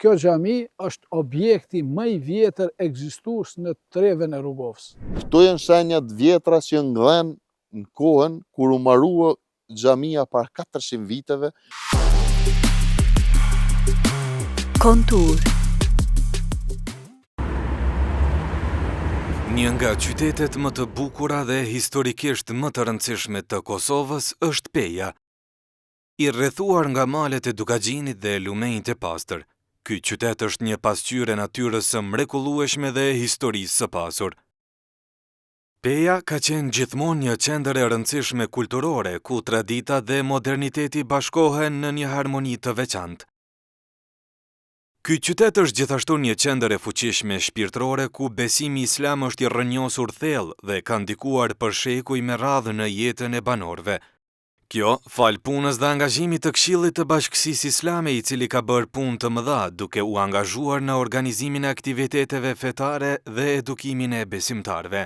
Kjo xhami është objekti më i vjetër ekzistues në Trevën e Rrugovës. Këto janë shenjat vjetra që ngdhen në kohën kur u mbarua xhamia para 400 viteve. Kontur. Një nga qytetet më të bukura dhe historikisht më të rëndësishme të Kosovës është Peja. I rrethuar nga malet e Dukagjinit dhe lumejt e pastër, ky qytet është një pasqyrë e natyrës së mrekullueshme dhe historisë së pasur. Peja ka qenë gjithmonë një qendër e rëndësishme kulturore, ku tradita dhe moderniteti bashkohen në një harmoni të veçantë. Ky qytet është gjithashtu një qendër e fuqishme shpirtërore ku besimi islam është i rrënjosur thellë dhe ka ndikuar për shekuj me radhë në jetën e banorëve. Kjo, fal punës dhe angazhimit të Këshillit të Bashkësisë Islame, i cili ka bërë punë të mëdha duke u angazhuar në organizimin e aktiviteteve fetare dhe edukimin e besimtarëve.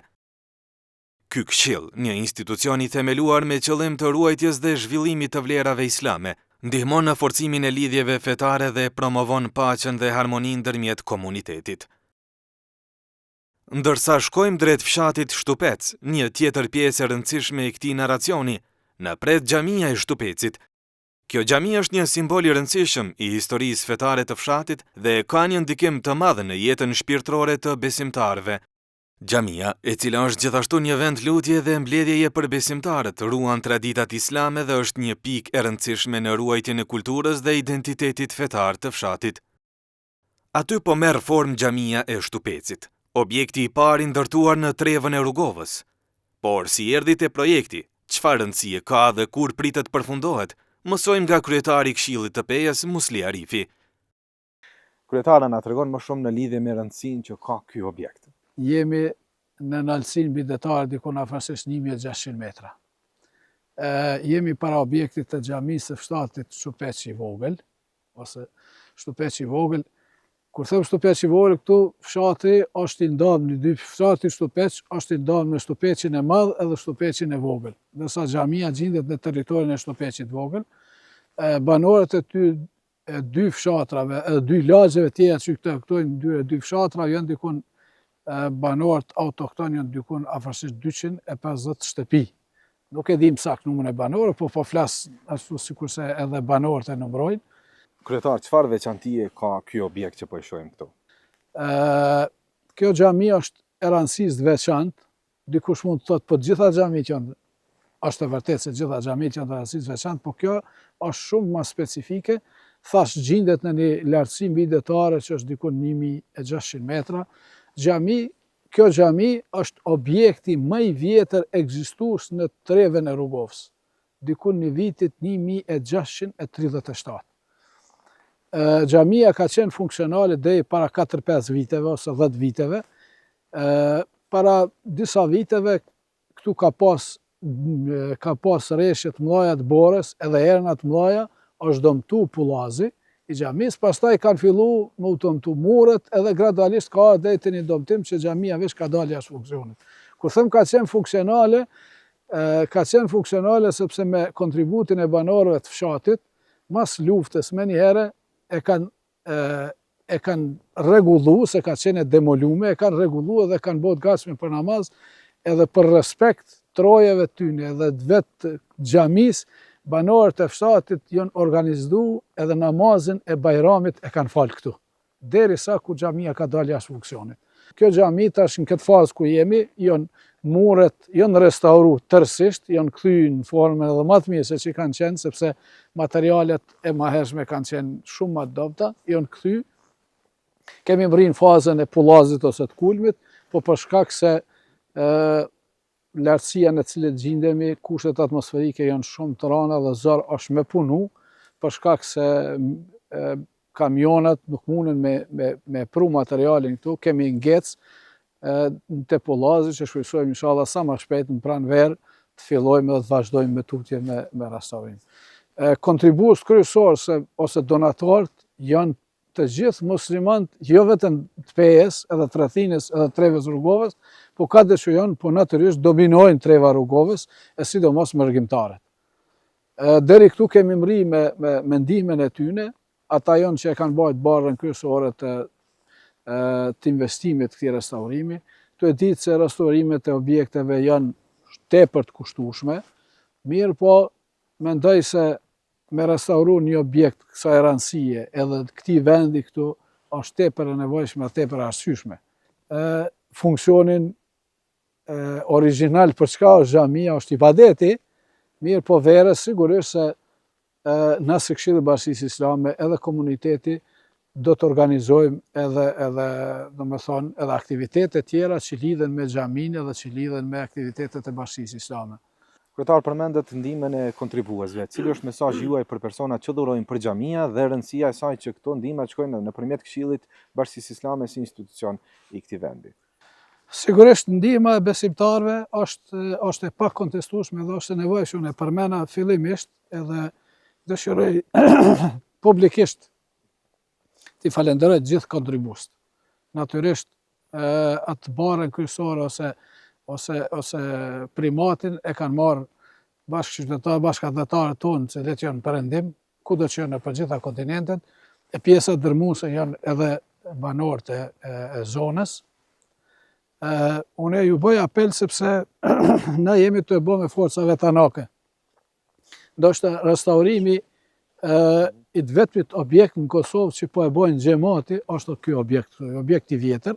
Ky këshill, një institucion i themeluar me qëllim të ruajtjes dhe zhvillimit të vlerave islame, ndihmon në forcimin e lidhjeve fetare dhe promovon paqen dhe harmoninë ndërmjet komunitetit. Ndërsa shkojmë drejt fshatit Shtupec, një tjetër pjesë e rëndësishme e këtij narracioni, na pret xhamia e Shtupecit. Kjo xhami është një simbol i rëndësishëm i historisë fetare të fshatit dhe ka një ndikim të madh në jetën shpirtërore të besimtarëve. Xhamia, e cila është gjithashtu një vend lutje dhe mbledhjeje për besimtarët, ruan traditat islame dhe është një pikë e rëndësishme në ruajtjen e kulturës dhe identitetit fetar të fshatit. Aty po merr formë xhamia e Shtupecit, objekti i parë i ndërtuar në Trevën e Rrugovës. Por si erdhi te projekti, çfarë rëndësie ka dhe kur pritet përfundohet, mësojmë nga kryetari i Këshillit të Pejës, Musli Arifi. Kryetari na tregon më shumë në lidhje me rëndësinë që ka ky objekt. Jemi në nënalësinë mbydetare dikon afërsisht 1600 metra. Jemi para objektit të xhamisë së fshatit Shtupec i vogël, ose Shtupec i vogël. Kur them Shtupec i vogël, këtu fshati është i ndarë në dy. Fshati Shtupec është i ndarë në Shtupecin e madh edhe Shtupecin e vogël. Ndërsa xhamia gjendet në territorin e Shtupecit vogël. Banorët e dy fshatrave, dy lagjeve tjera që këtojnë dy fshatra, janë dikun banorët autokton janë dikun afërsisht 250 shtëpi. Nuk e dim sakt numrin e banorëve, po flas ashtu sikurse edhe banorët e numërojnë. Kryetar, çfarë veçantie ka ky objekt që po e shohim këtu? Kjo xhami është e rëndësisë të veçantë. Dikush mund të thotë po gjitha xhamit janë, është e vërtetë se gjitha xhamit janë të rëndësisë të veçantë, po kjo është shumë më specifike. Thash gjendet në një lartësi mbydetare që është dikun 1600 metra. Kjo xhami është objekti më i vjetër ekzistues në Trevën e Rrugovës, dikun në vitit 1637. Xhamia ka qenë funksionale deri para 4-5 viteve ose 10 viteve. Para disa viteve këtu ka pas rreshje të mëdha të borës, edhe erna të mëdha, është dëmtu pullazi i xhamisë, pastaj kanë filluar me u dëmtu muret, edhe gradualisht ka deri te një dëmtim që xhamia veç ka dalë jashtë funksionit. Kur them ka qenë funksionale sepse me kontributin e banorëve të fshatit, mas luftës me një herë e kanë rregulluar, se ka qenë demolume, e kanë rregulluar dhe kanë bërë gatshme për namaz, edhe për respekt trojeve tyne edhe vetë xhamisë, banorët e fshatit janë organizuar edhe namazin e bajramit e kanë falë këtu, derisa ku xhamia ka dalë jashtë funksionit. Kjo xhami tash në këtë fazë ku jemi, muret janë restauruar tërësisht, janë kthyer në formën edhe më të mirë se që kanë qenë, sepse materialet e mëhershme kanë qenë shumë më të dobta, janë kthyer. Kemi mri në fazën e pullazit ose të kulmit, po për shkak se lartësia në cilën gjendemi, kushtet atmosferike janë shumë të rënda dhe zor është me punu, për shkak se kamionat nuk mundën me pru materialin këtu, kemi ngec në pullazi që shpresojmë inshallah sa më shpejt në pranverë të fillojmë dhe të vazhdojmë me tutje me restaurim. Kontribues kryesor ose donatorët janë të gjithë muslimanët, jo vetëm të Pejës, edhe të rrethinës, edhe Trevës Rrugovës, po ka që janë, po natyrisht dominojnë Treva Rrugovës, e sidomos mërgjimtarët. Deri këtu kemi mri me ndihmën e tyne, ata janë që e kanë bajt barrën kryesore të investimit këtij restaurimi. Tu e ditë se restaurimet e objekteve janë tepër të kushtueshme, mirë po mendoj se me restauru një objekt kësaj rëndësie edhe këtij vendi këtu është tepër e nevojshme, tepër e arsyeshme. Funksionin original për çka është xhamia, është ibadeti, mirë po verës sigurisht se na si Këshilli i Bashkisë Islame edhe komuniteti do të organizojmë edhe aktivitete tjera që lidhen me xhamin edhe që lidhen me aktivitetet e Bashkisë Islame. Kryetar, përmendet ndihmën e kontribuesve. Cili është mesazhi juaj për personat që dhurojnë për xhamia dhe rëndësia e saj që këto ndihma shkojnë nëpërmjet Këshillit Bashkisë Islame si institucion i këtij vendi? Sigurisht ndihma e besimtarëve është e pakontestueshme dhe është e nevojshme. Përmena fillimisht edhe dëshiroj publikisht t'i falenderoj gjithë kontribuesit. Natyrisht atë barrën kryesore ose primatin e kanë marrë bashkëdhetarët tonë që letë janë perëndim, kudo që janë në përgjithësa kontinentet, e pjesët dërmuese janë edhe banorët e zonës. Unë ju bëj apel sepse na jemi të bë me forca vetanake. Ndoshta restaurimi i të vetmit objekt në Kosovë që po e bojnë xhamati është ky objekt i vjetër.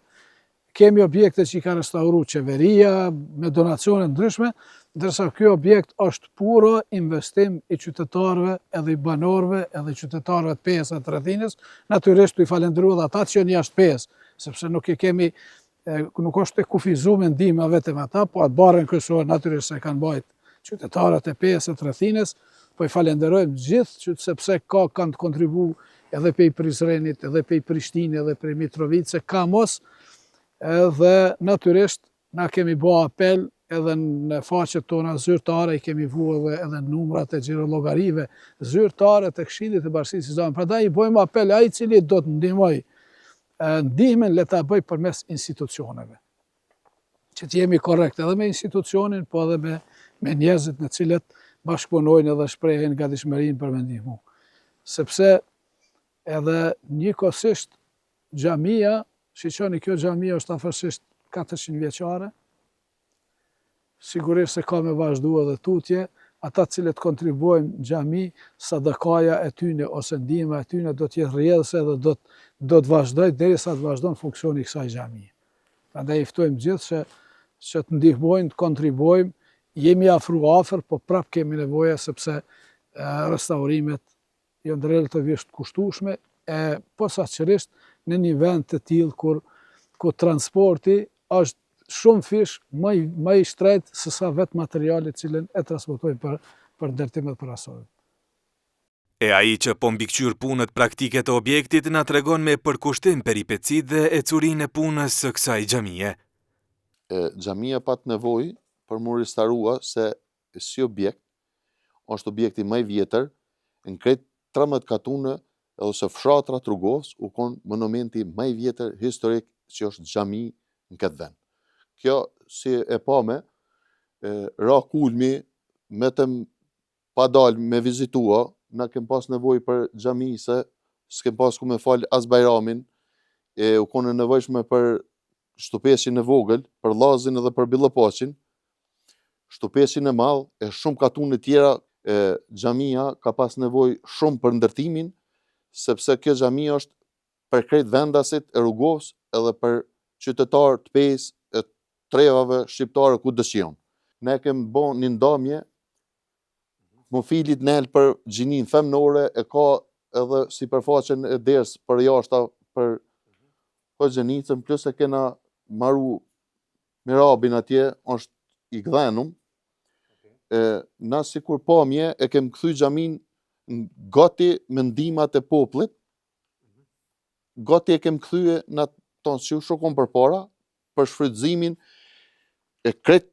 Kemi objekte që i ka restauru qeveria me donacione ndryshme, ndërsa ky objekt është puro investim i qytetarëve edhe i banorëve edhe i qytetarëve të Pejës së Rrethinës. Natyrisht tu i falenderoj edhe ata që janë jashtë Pejës, sepse nuk është e kufizuar me ndihmë vetëm ata, po atë barrën kryesore natyrisht se kanë bajt qytetarët e Pejës së Rrethinës. Po i falenderojmë gjithë sepse kanë të kontribuar edhe pej Prizrenit, edhe pej Prishtinë, edhe pej Mitrovicës, Kamos, edhe natyrisht na kemi bë apel edhe në faqet tona zyrtare, i kemi vu edhe numrat e xhirologarive zyrtare të Këshillit të Bashkisë Islame. Prandaj i bëjmë apel ai i cili do të ndihmoj, ndihmën le ta bëj përmes institucioneve. Që të jemi korrekt edhe me institucionin, po edhe me njerëzit në cilët bashkëpunojnë edhe shprehen gatishmërinë për me ndihmu. Sepse edhe njëkohësisht xhamia, shiqoni kjo xhamia është afërsisht 400 vjeçare, sigurisht se ka me vazhdu edhe tutje, ata cilët kontribuojnë xhami, sadakaja e tyne ose ndihma e tyne do të jetë rrjedhëse dhe do të vazhdoj derisa të vazhdon funksioni i kësaj xhamie. Prandaj i ftojmë gjithë që të ndihmojnë, të kontribuojmë, jemi afër, po prap kemi nevojë sepse restaurimet janë relativisht kushtueshme, posaçërisht në një vend të tillë ku transporti është shumë fish më i shtrejtë se sa vetë materiali cilën e transportojnë për ndërtimet për asoj. E ai që po mbikëqyr punët praktike të objektit na tregon me përkushtim peripecitë dhe ecurinë e punës së kësaj xhamie. Xhamia pat nevojë për mu restaurua se si objekt është objekti më i vjetër në krejt 13 katune ose fshatra të Rrugovës u konë monumenti më i vjetër historik që është xhami në këtë vend. Kjo si e pame, ra kulmi, metëm pa dalë me vizitua, na kem pas nevojë për xhami se s'kem pas ku me falë as Bajramin, u konë nevojshme për shtëpesin e vogël, për llazin edhe për billëpaqin, shtëpesin e madh, e shumë katune tjera, xhamia ka pas nevojë shumë për ndërtimin, sepse kjo xhami është për krejt vendasit e Rrugovës edhe për qytetarë të Pejës e trevave shqiptare ku dëshiron. Ne kemi bën një ndamje, mofilit nel për gjinin femnore e ka edhe sipërfaqen e derës për jashta për xhenicën, plus e kena marru mirabin atje, është i gdhenum. Na sikur pamje e kem kthy xhamin gati me ndihmat e popullit, gati e kem kthye në tonë që shokon përpara për shfrytëzimin e krejt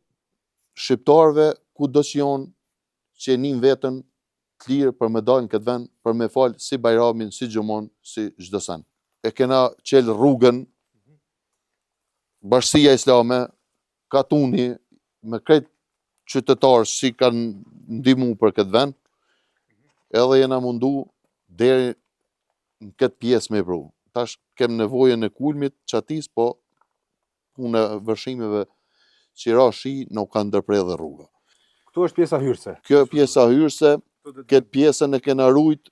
shqiptarëve ku do që janë që e nin veten të lirë për me dalë në këtë vend, për me falë si Bajramin, si Xhumon, si çdo sen. E kena qel rrugën, Bashkia Islame, Katuni, me krejt qytetarë si kanë ndihmu për këtë vend, edhe jena mundu deri në këtë pjesë me pru. Tash kem nevojën e kulmit qatis, po punë e vërshimeve që ra shi nuk kanë ndërprer dhe rruga. Këtu është pjesa hyrëse. Kjo pjesa hyrëse, këtë pjesën e kena rujt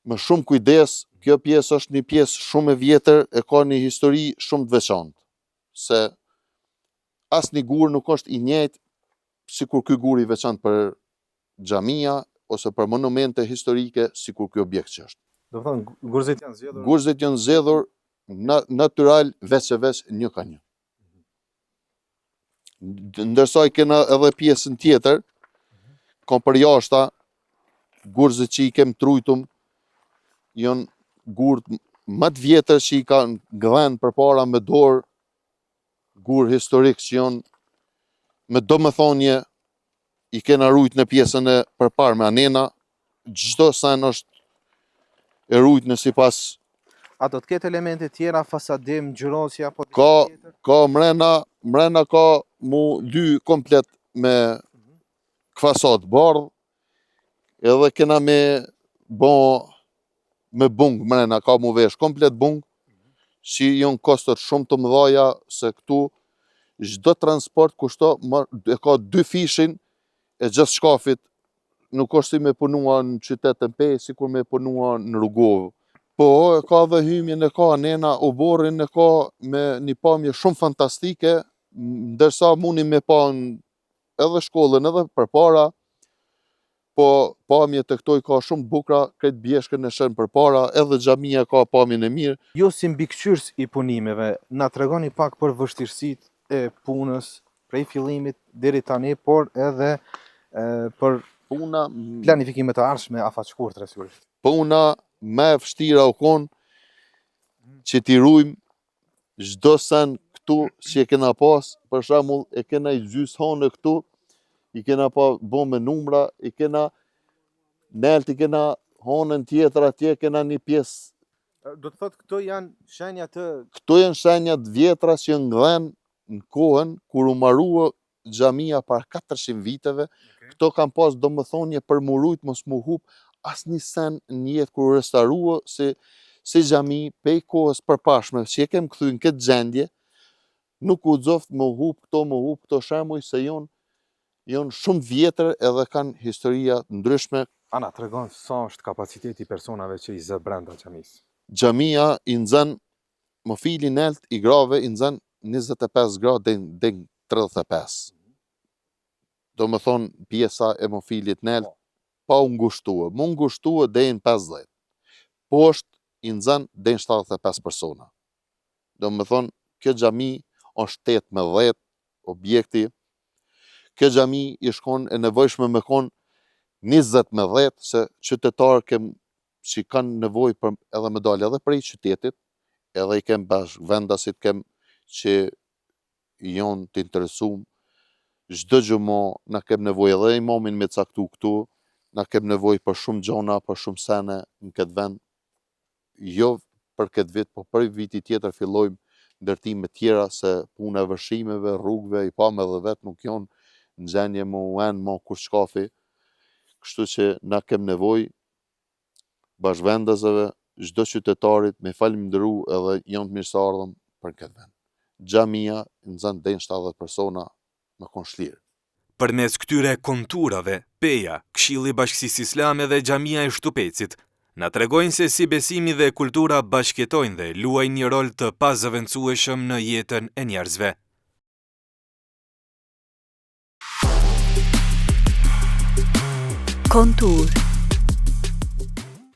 me shumë kujdes. Kjo pjesë është një pjesë shumë e vjetër, e ka një histori shumë të veçantë, se asnjë gur nuk është i njëjtë sikur ky gur i veçantë për xhamia ose për monumente historike sikur ky objekt që është. Do të thonë gurzet janë zgjedhur. Gurzet janë zgjedhur natyral veç e veç një ka një. Ndërsa i kena edhe pjesën tjetër, ka për jashta, gurzet që i kem trujtum, janë gurt më të vjetër që i kanë gdhen përpara me dorë, gur historik që janë me domethënie i kena rujt në pjesën e përpar me anena, çdo sen është e rujt në sipas. A do të ketë elemente tjera, fasadim, ngjyrosje apo Ka mrena ka mu ly komplet me fasad bardh, edhe kena me bung mrena, ka mu vesh komplet bung, që janë kostot shumë të mëdhaja, se këtu çdo transport kushto e ka 2 fishin e gjithë shkafit, nuk është si me punua në qytetën Pej, sikur me punua në Rrugovë. Po, e ka dhe hymjen, e ka anena, oborrin, e ka me një pamje shumë fantastike, ndërsa muni me pa edhe shkollën, edhe përpara, po pamje të këtoj ka shumë bukra, këtë bjeshkën e shën përpara, edhe xhamia ka pamjen e mirë. Jo si mbikëqyrës i punimeve, na tregoni pak për vështirësitë e punës prej fillimit deri tani, por edhe për Puna planifikimet të ardhshme afatshkurtre sigurisht. Puna më e vështira u kon që t'i rujmë çdo sen këtu që e kena pas, për shembull e kena i gjys hanë këtu, i kena pa bo me numra, i kena nelt, i kena hanën tjetër atje, kena një pjesë. Do të thotë këto janë shenja të Këto janë shenja të vjetra që janë ngdhen në kohën kur u marrua xhamia para 400 viteve. Këto kanë pas domethënie për mu rujt mos mu hup asnjë sen në jetë kur u restaurua si xhami pej kohës përpashme që e kem kthy në këtë gjendje, nuk u xoft më hup këto shembuj se janë shumë vjetër edhe kanë historia ndryshme. Ana, tregon sa është kapaciteti i personave që i zë brenda xhamisë. Xhamia i nxën mofili nelt i grave i nxën 25 gradë deri 35. Do më thonë pjesa e mofilit nelt pa u ngushtua. Mu ngushtua deri në 50. Poshtë i nxën deri në 75 persona. Do më thonë kjo xhami është 18 objekti. Kjo xhami i shkon e nevojshme me kon 20-10, se qytetarë që kanë nevojë për edhe me dalë edhe prej qytetit, edhe i kem bashkëvendasit që janë të interesuar. Çdo gjumë na kem nevojë edhe imamin me caktu këtu, na kem nevojë për shumë gjona, për shumë sene në këtë vend. Jo për këtë vit, po për viti tjetër fillojmë ndërtime tjera, se puna e vërshimeve, rrugëve, i pam edhe vetë nuk janë në gjendje më kur shkafi. Kështu që na kem nevojë bashkëvendasve, çdo qytetarit me falëndëru edhe janë të mirëseardhëm për këtë vend. Xhamia nxën deri 70 persona me konshlir. Përmes këtyre konturave, Peja, Këshilli i Bashkisë Islame dhe xhamia e Shtupecit na tregojnë se si besimi dhe kultura bashkëtojnë dhe luajnë një rol të pazëvendësueshëm në jetën e njerëzve. Kontur